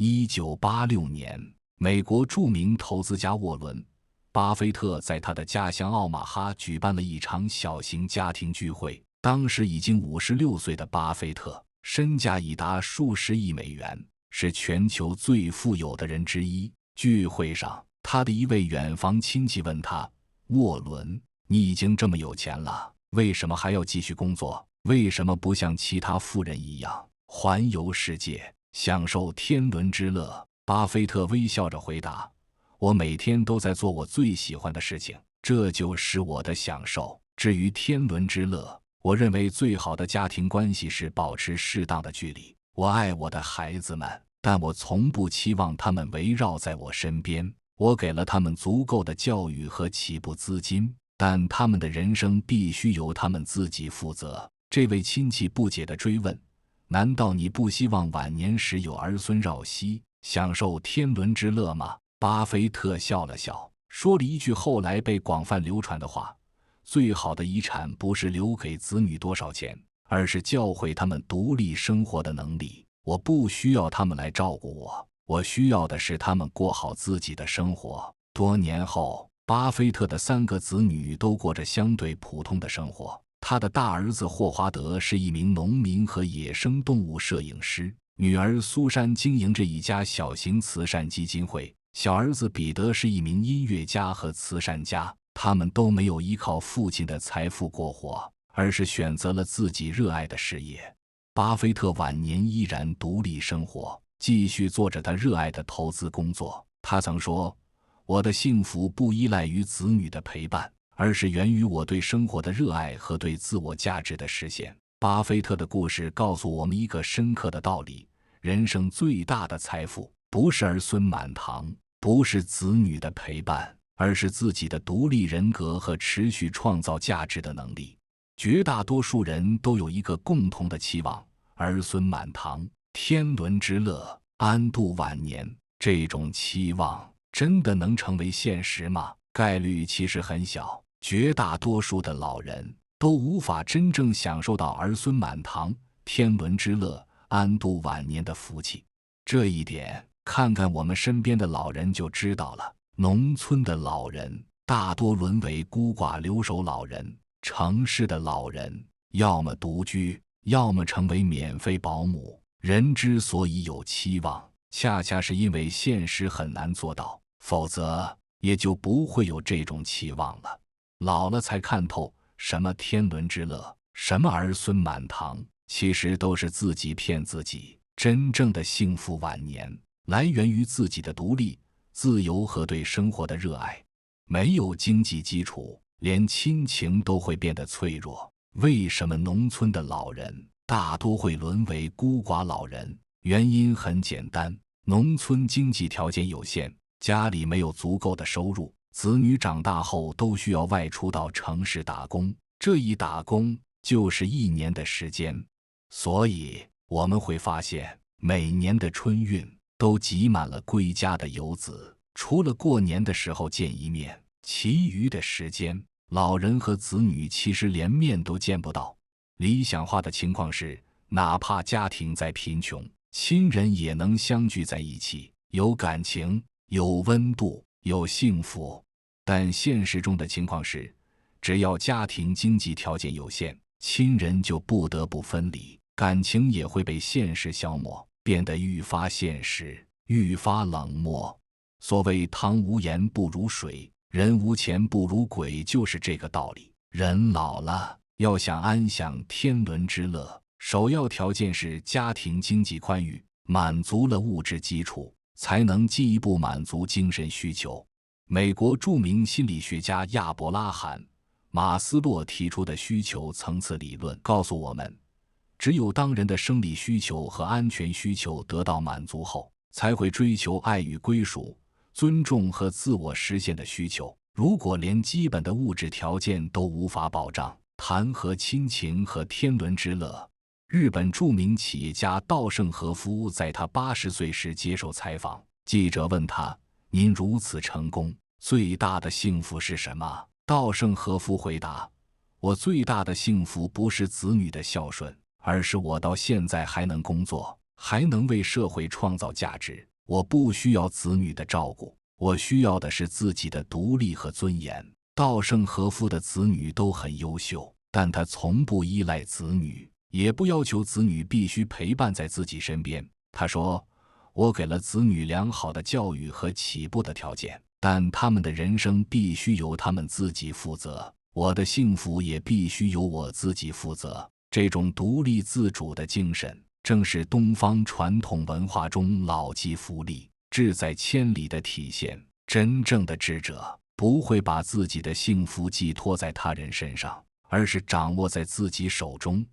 1986年，美国著名投资家沃伦·巴菲特在他的家乡奥马哈举办了一场小型家庭聚会。当时已经56岁的巴菲特，身价已达数十亿美元，是全球最富有的人之一。聚会上，他的一位远房亲戚问他：“沃伦，你已经这么有钱了，为什么还要继续工作？为什么不像其他富人一样环游世界，享受天伦之乐？”巴菲特微笑着回答：“我每天都在做我最喜欢的事情，这就是我的享受。至于天伦之乐，我认为最好的家庭关系是保持适当的距离。我爱我的孩子们，但我从不期望他们围绕在我身边。我给了他们足够的教育和起步资金，但他们的人生必须由他们自己负责。”这位亲戚不解地追问：“难道你不希望晚年时有儿孙绕膝，享受天伦之乐吗？”巴菲特笑了笑，说了一句后来被广泛流传的话：“最好的遗产不是留给子女多少钱，而是教会他们独立生活的能力。我不需要他们来照顾我，我需要的是他们过好自己的生活。”多年后，巴菲特的3个子女都过着相对普通的生活。他的大儿子霍华德是一名农民和野生动物摄影师，女儿苏珊经营着一家小型慈善基金会，小儿子彼得是一名音乐家和慈善家。他们都没有依靠父亲的财富过活，而是选择了自己热爱的事业。巴菲特晚年依然独立生活，继续做着他热爱的投资工作。他曾说：“我的幸福不依赖于子女的陪伴，而是源于我对生活的热爱和对自我价值的实现。”巴菲特的故事告诉我们一个深刻的道理：人生最大的财富不是儿孙满堂，不是子女的陪伴，而是自己的独立人格和持续创造价值的能力。绝大多数人都有一个共同的期望：儿孙满堂，天伦之乐，安度晚年。这种期望真的能成为现实吗？概率其实很小。绝大多数的老人都无法真正享受到儿孙满堂、天伦之乐、安度晚年的福气。这一点，看看我们身边的老人就知道了。农村的老人大多沦为孤寡留守老人，城市的老人要么独居，要么成为免费保姆。人之所以有期望，恰恰是因为现实很难做到，否则也就不会有这种期望了。老了才看透，什么天伦之乐，什么儿孙满堂，其实都是自己骗自己。真正的幸福晚年，来源于自己的独立、自由和对生活的热爱。没有经济基础，连亲情都会变得脆弱。为什么农村的老人大多会沦为孤寡老人？原因很简单，农村经济条件有限，家里没有足够的收入，子女长大后都需要外出到城市打工，这一打工就是1年的时间。所以我们会发现，每年的春运都挤满了归家的游子，除了过年的时候见一面，其余的时间，老人和子女其实连面都见不到。理想化的情况是，哪怕家庭再贫穷，亲人也能相聚在一起，有感情，有温度，有幸福。但现实中的情况是，只要家庭经济条件有限，亲人就不得不分离，感情也会被现实消磨，变得愈发现实，愈发冷漠。所谓汤无盐不如水，人无钱不如鬼，就是这个道理。人老了，要想安享天伦之乐，首要条件是家庭经济宽裕，满足了物质基础，才能进一步满足精神需求。美国著名心理学家亚伯拉罕·马斯洛提出的需求层次理论告诉我们，只有当人的生理需求和安全需求得到满足后，才会追求爱与归属、尊重和自我实现的需求。如果连基本的物质条件都无法保障，谈何亲情和天伦之乐？日本著名企业家稻盛和夫在他80岁时接受采访，记者问他：“您如此成功，最大的幸福是什么？”稻盛和夫回答：“我最大的幸福不是子女的孝顺，而是我到现在还能工作，还能为社会创造价值。我不需要子女的照顾，我需要的是自己的独立和尊严。稻盛和夫的子女都很优秀，但他从不依赖子女，也不要求子女必须陪伴在自己身边。他说，我给了子女良好的教育和起步的条件，但他们的人生必须由他们自己负责，我的幸福也必须由我自己负责。这种独立自主的精神，正是东方传统文化中老骥伏枥，志在千里的体现。真正的智者不会把自己的幸福寄托在他人身上，而是掌握在自己手中。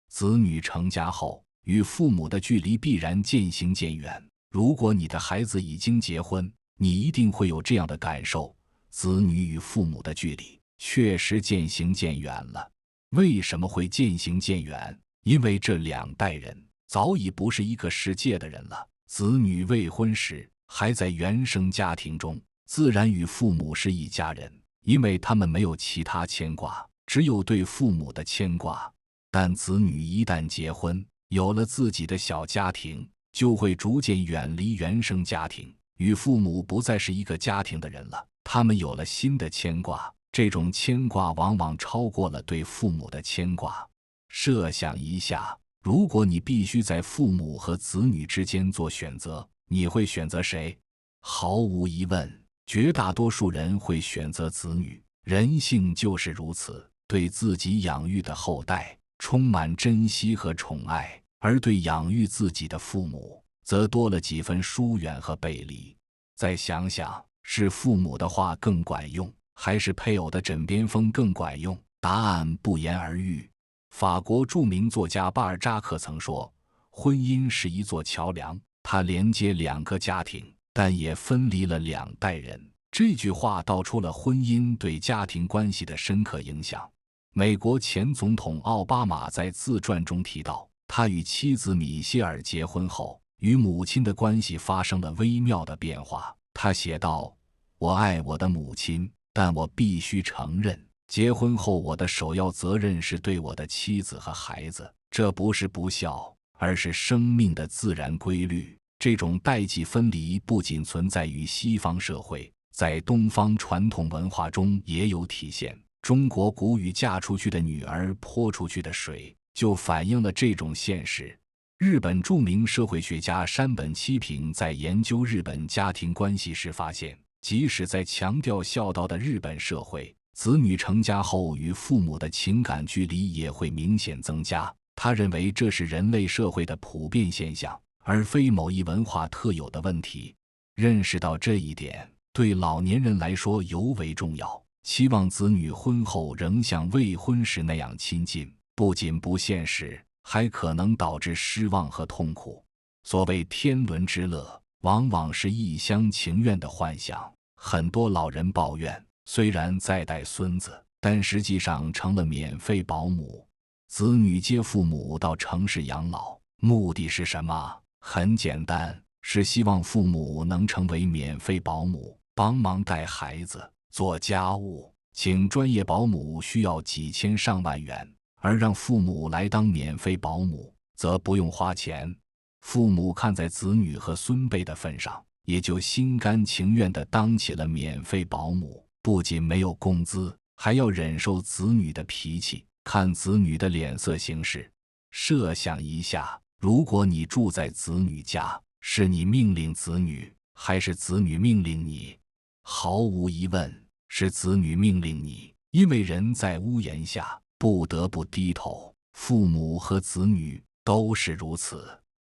子女成家后，与父母的距离必然渐行渐远。如果你的孩子已经结婚，你一定会有这样的感受：子女与父母的距离确实渐行渐远了。为什么会渐行渐远？因为这两代人早已不是一个世界的人了。子女未婚时还在原生家庭中，自然与父母是一家人，因为他们没有其他牵挂，只有对父母的牵挂。但子女一旦结婚，有了自己的小家庭，就会逐渐远离原生家庭，与父母不再是一个家庭的人了。他们有了新的牵挂，这种牵挂往往超过了对父母的牵挂。设想一下，如果你必须在父母和子女之间做选择，你会选择谁？毫无疑问，绝大多数人会选择子女。人性就是如此，对自己养育的后代充满珍惜和宠爱，而对养育自己的父母则多了几分疏远和背离。再想想，是父母的话更管用，还是配偶的枕边风更管用？答案不言而喻。法国著名作家巴尔扎克曾说，婚姻是一座桥梁，它连接两个家庭，但也分离了两代人。这句话道出了婚姻对家庭关系的深刻影响。美国前总统奥巴马在自传中提到，他与妻子米歇尔结婚后，与母亲的关系发生了微妙的变化。他写道，我爱我的母亲，但我必须承认，结婚后我的首要责任是对我的妻子和孩子，这不是不孝，而是生命的自然规律。这种代际分离不仅存在于西方社会，在东方传统文化中也有体现。中国古语嫁出去的女儿泼出去的水，就反映了这种现实。日本著名社会学家山本七平在研究日本家庭关系时发现，即使在强调孝道的日本社会，子女成家后与父母的情感距离也会明显增加。他认为这是人类社会的普遍现象，而非某一文化特有的问题。认识到这一点，对老年人来说尤为重要。期望子女婚后仍像未婚时那样亲近，不仅不现实，还可能导致失望和痛苦。所谓天伦之乐，往往是一厢情愿的幻想。很多老人抱怨，虽然在带孙子，但实际上成了免费保姆。子女接父母到城市养老，目的是什么？很简单，是希望父母能成为免费保姆，帮忙带孩子、做家务。请专业保姆需要几千上万元，而让父母来当免费保姆则不用花钱。父母看在子女和孙辈的份上，也就心甘情愿地当起了免费保姆，不仅没有工资，还要忍受子女的脾气，看子女的脸色行事。设想一下，如果你住在子女家，是你命令子女，还是子女命令你？毫无疑问，是子女命令你，因为人在屋檐下，不得不低头。父母和子女都是如此。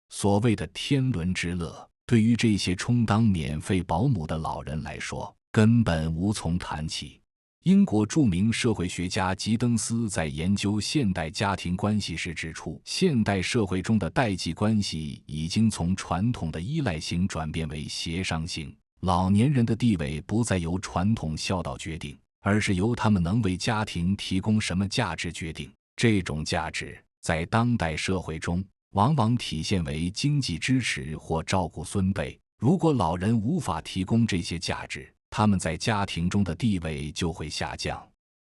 所谓的天伦之乐，对于这些充当免费保姆的老人来说，根本无从谈起。英国著名社会学家吉登斯在研究现代家庭关系时指出，现代社会中的代际关系已经从传统的依赖型转变为协商型。老年人的地位不再由传统孝道决定，而是由他们能为家庭提供什么价值决定。这种价值在当代社会中往往体现为经济支持或照顾孙辈。如果老人无法提供这些价值，他们在家庭中的地位就会下降。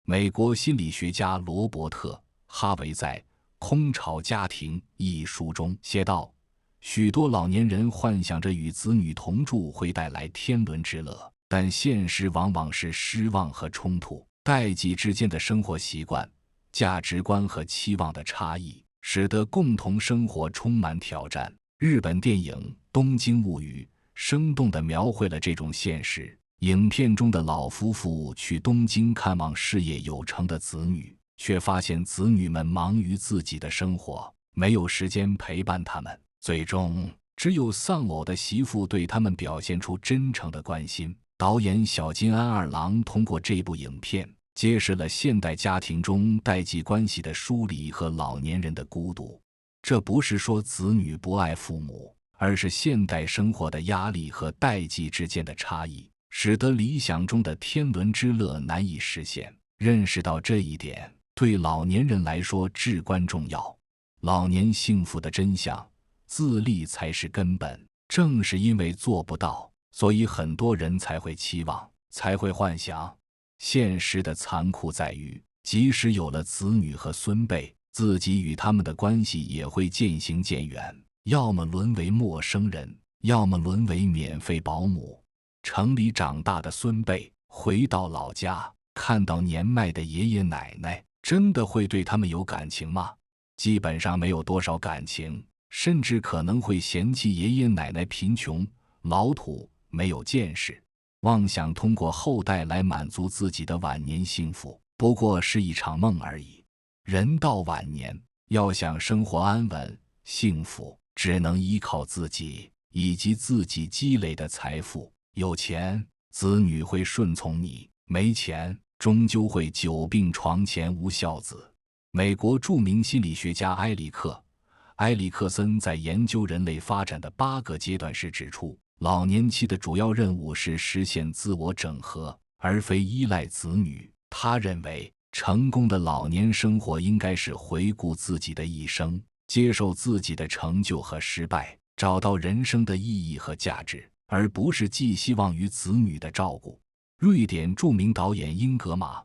美国心理学家罗伯特·哈维在《空巢家庭》一书中写道，许多老年人幻想着与子女同住会带来天伦之乐，但现实往往是失望和冲突。代际之间的生活习惯、价值观和期望的差异，使得共同生活充满挑战。日本电影《东京物语》生动地描绘了这种现实。影片中的老夫妇去东京看望事业有成的子女，却发现子女们忙于自己的生活，没有时间陪伴他们。最终，只有丧偶的媳妇对他们表现出真诚的关心。导演小津安二郎通过这部影片，揭示了现代家庭中代际关系的疏离和老年人的孤独。这不是说子女不爱父母，而是现代生活的压力和代际之间的差异，使得理想中的天伦之乐难以实现。认识到这一点，对老年人来说至关重要。老年幸福的真相，自立才是根本。正是因为做不到，所以很多人才会期望，才会幻想。现实的残酷在于，即使有了子女和孙辈，自己与他们的关系也会渐行渐远，要么沦为陌生人，要么沦为免费保姆。城里长大的孙辈回到老家，看到年迈的爷爷奶奶，真的会对他们有感情吗？基本上没有多少感情，甚至可能会嫌弃爷爷奶奶贫穷、老土、没有见识，妄想通过后代来满足自己的晚年幸福，不过是一场梦而已。人到晚年，要想生活安稳、幸福，只能依靠自己以及自己积累的财富。有钱，子女会顺从你；没钱，终究会久病床前无孝子。美国著名心理学家埃里克森在研究人类发展的8个阶段时指出，老年期的主要任务是实现自我整合，而非依赖子女。他认为，成功的老年生活应该是回顾自己的一生，接受自己的成就和失败，找到人生的意义和价值，而不是寄希望于子女的照顾。瑞典著名导演英格玛·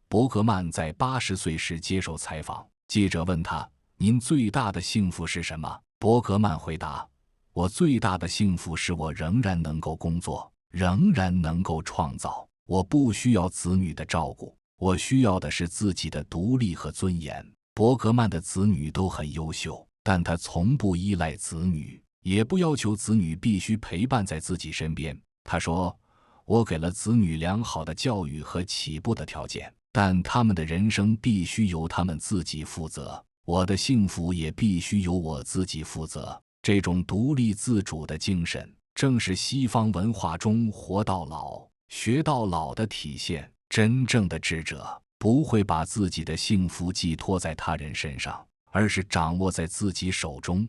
伯格曼在80岁时接受采访，记者问他：“您最大的幸福是什么？”伯格曼回答：“我最大的幸福是我仍然能够工作，仍然能够创造。我不需要子女的照顾，我需要的是自己的独立和尊严。”伯格曼的子女都很优秀，但他从不依赖子女，也不要求子女必须陪伴在自己身边。他说：“我给了子女良好的教育和起步的条件，但他们的人生必须由他们自己负责，我的幸福也必须由我自己负责。”这种独立自主的精神，正是西方文化中活到老、学到老的体现。真正的智者不会把自己的幸福寄托在他人身上，而是掌握在自己手中。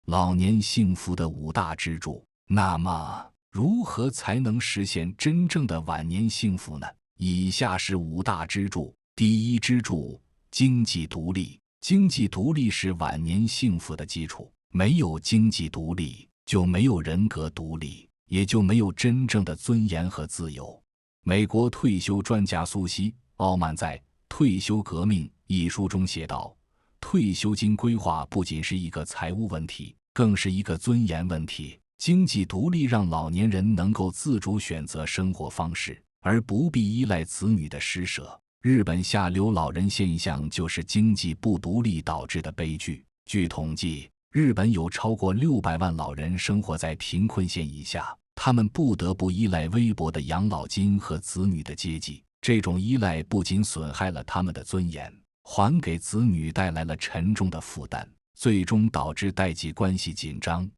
老年幸福的5大支柱，那么如何才能实现真正的晚年幸福呢？以下是5大支柱。第一支柱，经济独立。经济独立是晚年幸福的基础。没有经济独立，就没有人格独立，也就没有真正的尊严和自由。美国退休专家苏西·奥曼在《退休革命》一书中写道：“退休金规划不仅是一个财务问题，更是一个尊严问题。经济独立让老年人能够自主选择生活方式，而不必依赖子女的施舍。”日本下流老人现象就是经济不独立导致的悲剧。据统计，日本有超过600万老人生活在贫困线以下，他们不得不依赖微薄的养老金和子女的接济。这种依赖不仅损害了他们的尊严，还给子女带来了沉重的负担，最终导致代际关系紧张。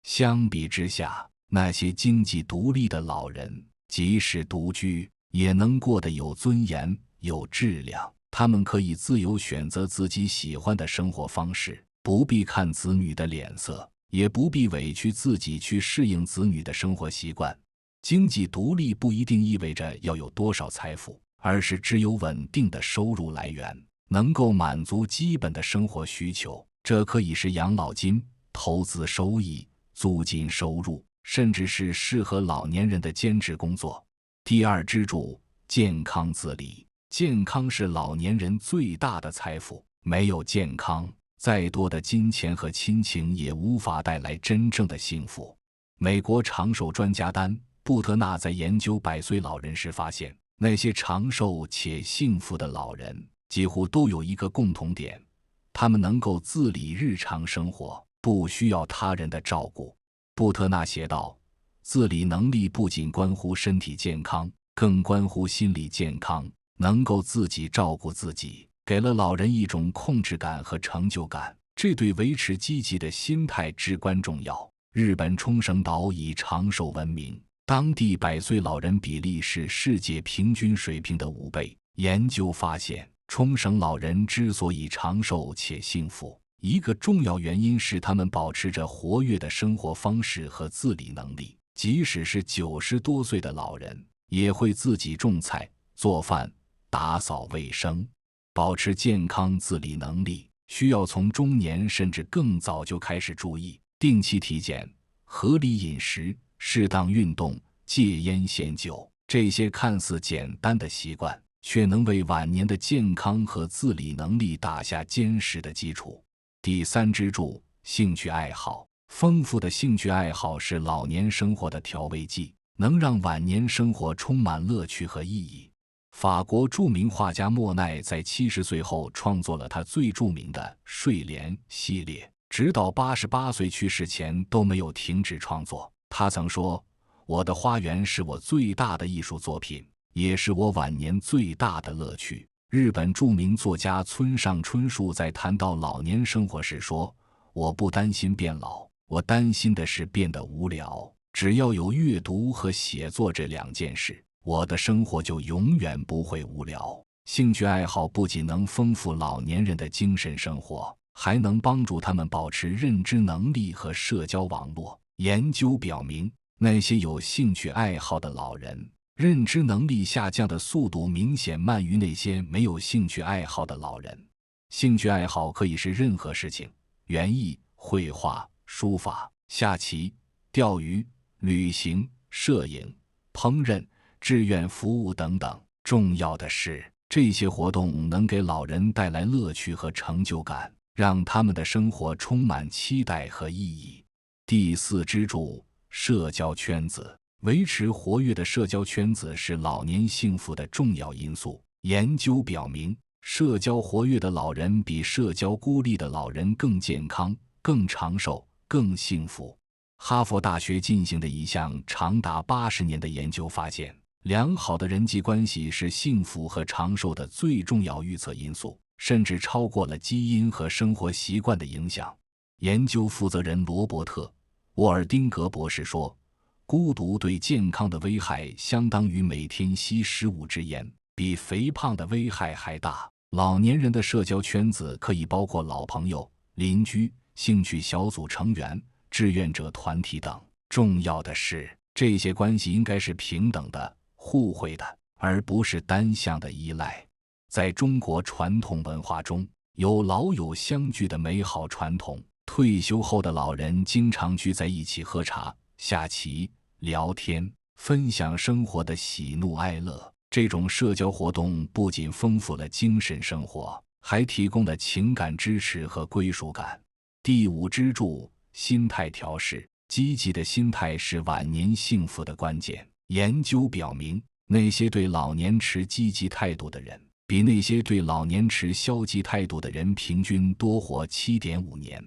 相比之下，那些经济独立的老人，即使独居，也能过得有尊严、有质量。他们可以自由选择自己喜欢的生活方式，不必看子女的脸色，也不必委屈自己去适应子女的生活习惯。经济独立不一定意味着要有多少财富，而是只有稳定的收入来源，能够满足基本的生活需求。这可以是养老金、投资收益、租金收入，甚至是适合老年人的兼职工作。第二支柱，健康自理。健康是老年人最大的财富，没有健康，再多的金钱和亲情也无法带来真正的幸福。美国长寿专家丹·布特纳在研究100岁老人时发现，那些长寿且幸福的老人几乎都有一个共同点，他们能够自理日常生活，不需要他人的照顾。布特纳写道，自理能力不仅关乎身体健康，更关乎心理健康。能够自己照顾自己，给了老人一种控制感和成就感，这对维持积极的心态至关重要。日本冲绳岛以长寿闻名，当地100岁老人比例是世界平均水平的5倍。研究发现，冲绳老人之所以长寿且幸福，一个重要原因是他们保持着活跃的生活方式和自理能力。即使是90多岁的老人，也会自己种菜、做饭、打扫卫生。保持健康自理能力，需要从中年甚至更早就开始注意定期体检、合理饮食、适当运动、戒烟限酒。这些看似简单的习惯，却能为晚年的健康和自理能力打下坚实的基础。第3支柱：兴趣爱好。丰富的兴趣爱好是老年生活的调味剂，能让晚年生活充满乐趣和意义。法国著名画家莫奈在70岁后创作了他最著名的睡莲系列，直到88岁去世前都没有停止创作。他曾说，我的花园是我最大的艺术作品，也是我晚年最大的乐趣。日本著名作家村上春树在谈到老年生活时说，我不担心变老，我担心的是变得无聊。只要有阅读和写作这2件事，我的生活就永远不会无聊。兴趣爱好不仅能丰富老年人的精神生活，还能帮助他们保持认知能力和社交网络。研究表明，那些有兴趣爱好的老人，认知能力下降的速度明显慢于那些没有兴趣爱好的老人。兴趣爱好可以是任何事情，园艺、绘画、书法、下棋、钓鱼、旅行、摄影、烹饪、志愿服务等等。重要的是，这些活动能给老人带来乐趣和成就感，让他们的生活充满期待和意义。第4支柱：社交圈子。维持活跃的社交圈子是老年幸福的重要因素。研究表明，社交活跃的老人比社交孤立的老人更健康、更长寿、更幸福。哈佛大学进行的一项长达80年的研究发现，良好的人际关系是幸福和长寿的最重要预测因素，甚至超过了基因和生活习惯的影响。研究负责人罗伯特·沃尔丁格博士说，孤独对健康的危害相当于每天吸15支烟，比肥胖的危害还大。老年人的社交圈子可以包括老朋友、邻居、兴趣小组成员、志愿者团体等。重要的是，这些关系应该是平等的、互惠的，而不是单向的依赖。在中国传统文化中，有老友相聚的美好传统。退休后的老人经常聚在一起喝茶、下棋、聊天，分享生活的喜怒哀乐。这种社交活动不仅丰富了精神生活，还提供了情感支持和归属感。第5支柱：心态调试。积极的心态是晚年幸福的关键。研究表明，那些对老年持积极态度的人，比那些对老年持消极态度的人平均多活 7.5 年。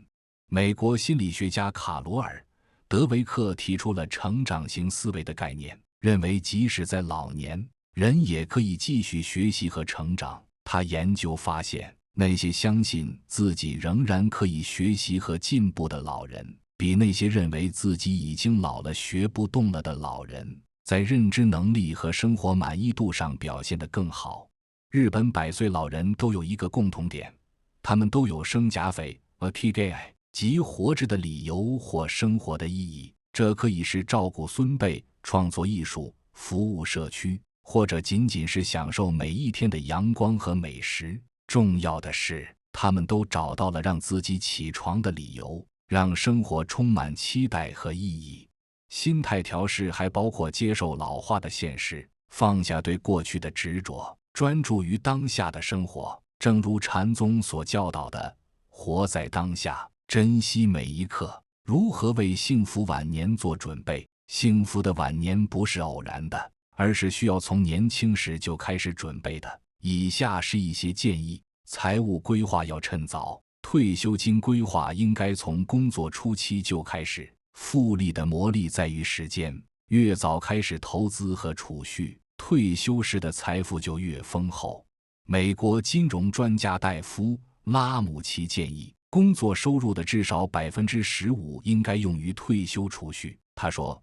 美国心理学家卡罗尔·德维克提出了成长型思维的概念，认为即使在老年，人也可以继续学习和成长。他研究发现，那些相信自己仍然可以学习和进步的老人，比那些认为自己已经老了学不动了的老人，在认知能力和生活满意度上表现得更好。日本100岁老人都有一个共同点，他们都有生甲斐 ikigai 即活着的理由或生活的意义。这可以是照顾孙辈、创作艺术、服务社区，或者仅仅是享受每一天的阳光和美食。重要的是，他们都找到了让自己起床的理由，让生活充满期待和意义。心态调试还包括接受老化的现实，放下对过去的执着，专注于当下的生活。正如禅宗所教导的，活在当下，珍惜每一刻。如何为幸福晚年做准备？幸福的晚年不是偶然的，而是需要从年轻时就开始准备的。以下是一些建议：财务规划要趁早，退休金规划应该从工作初期就开始。复利的魔力在于时间，越早开始投资和储蓄，退休时的财富就越丰厚。美国金融专家戴夫·拉姆齐建议，工作收入的至少15%应该用于退休储蓄。他说，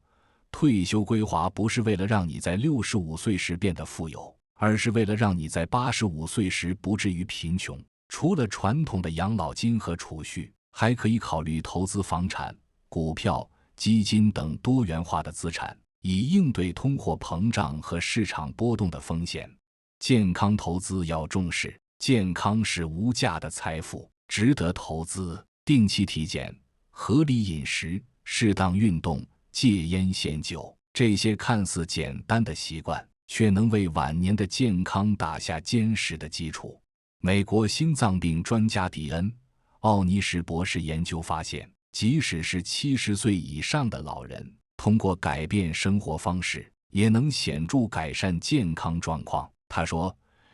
退休规划不是为了让你在65岁时变得富有，而是为了让你在85岁时不至于贫穷。除了传统的养老金和储蓄，还可以考虑投资房产、股票、基金等多元化的资产，以应对通货膨胀和市场波动的风险。健康投资要重视，健康是无价的财富，值得投资。定期体检、合理饮食、适当运动、戒烟限酒，这些看似简单的习惯，却能为晚年的健康打下坚实的基础。美国心脏病专家迪恩·奥尼什博士研究发现，即使是70岁以上的老人，通过改变生活方式，也能显著改善健康状况。他说，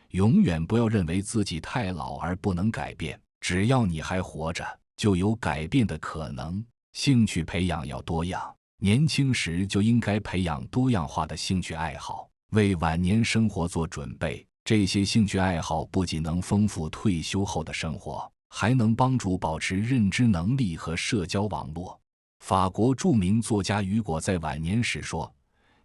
永远不要认为自己太老而不能改变，只要你还活着，就有改变的可能。兴趣培养要多样，年轻时就应该培养多样化的兴趣爱好，为晚年生活做准备。这些兴趣爱好不仅能丰富退休后的生活，还能帮助保持认知能力和社交网络。法国著名作家雨果在晚年时说，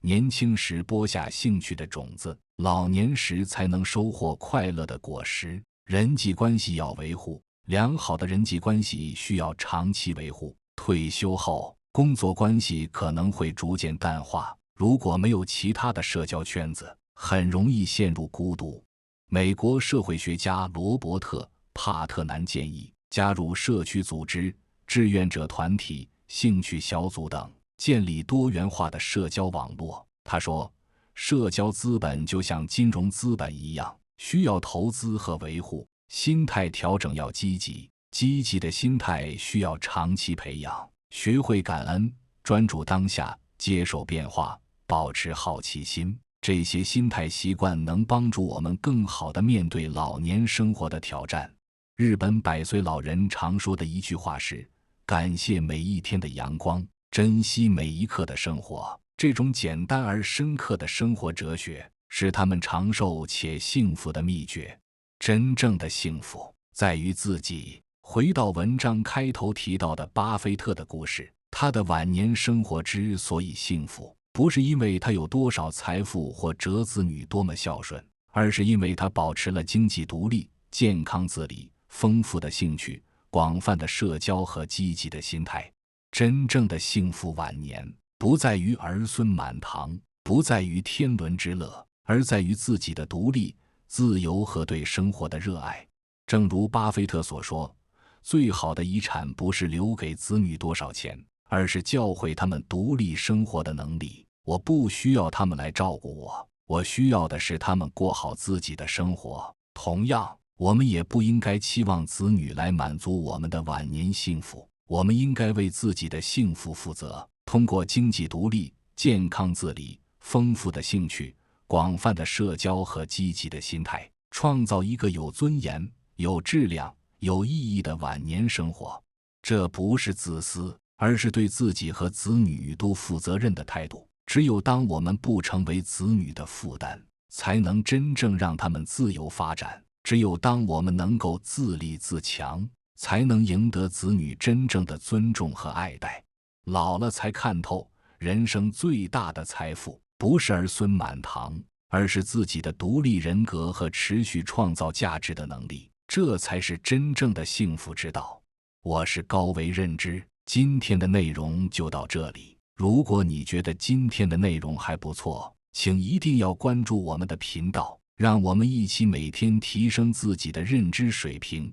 年轻时播下兴趣的种子，老年时才能收获快乐的果实。人际关系要维护，良好的人际关系需要长期维护。退休后，工作关系可能会逐渐淡化，如果没有其他的社交圈子，很容易陷入孤独。美国社会学家罗伯特·帕特南建议，加入社区组织、志愿者团体、兴趣小组等，建立多元化的社交网络。他说，社交资本就像金融资本一样，需要投资和维护。心态调整要积极，积极的心态需要长期培养。学会感恩，专注当下，接受变化，保持好奇心。这些心态习惯能帮助我们更好地面对老年生活的挑战。日本100岁老人常说的一句话是，感谢每一天的阳光，珍惜每一刻的生活。这种简单而深刻的生活哲学，是他们长寿且幸福的秘诀。真正的幸福在于自己。回到文章开头提到的巴菲特的故事，他的晚年生活之所以幸福，不是因为他有多少财富或折子女多么孝顺，而是因为他保持了经济独立、健康自理、丰富的兴趣、广泛的社交和积极的心态。真正的幸福晚年，不在于儿孙满堂，不在于天伦之乐，而在于自己的独立、自由和对生活的热爱。正如巴菲特所说，最好的遗产不是留给子女多少钱，而是教会他们独立生活的能力。我不需要他们来照顾我，我需要的是他们过好自己的生活。同样，我们也不应该期望子女来满足我们的晚年幸福，我们应该为自己的幸福负责，通过经济独立、健康自理、丰富的兴趣、广泛的社交和积极的心态，创造一个有尊严、有质量、有意义的晚年生活。这不是自私，而是对自己和子女都负责任的态度。只有当我们不成为子女的负担，才能真正让他们自由发展。只有当我们能够自立自强，才能赢得子女真正的尊重和爱戴。老了才看透，人生最大的财富不是儿孙满堂，而是自己的独立人格和持续创造价值的能力。这才是真正的幸福之道。我是高维认知，今天的内容就到这里。如果你觉得今天的内容还不错，请一定要关注我们的频道，让我们一起每天提升自己的认知水平。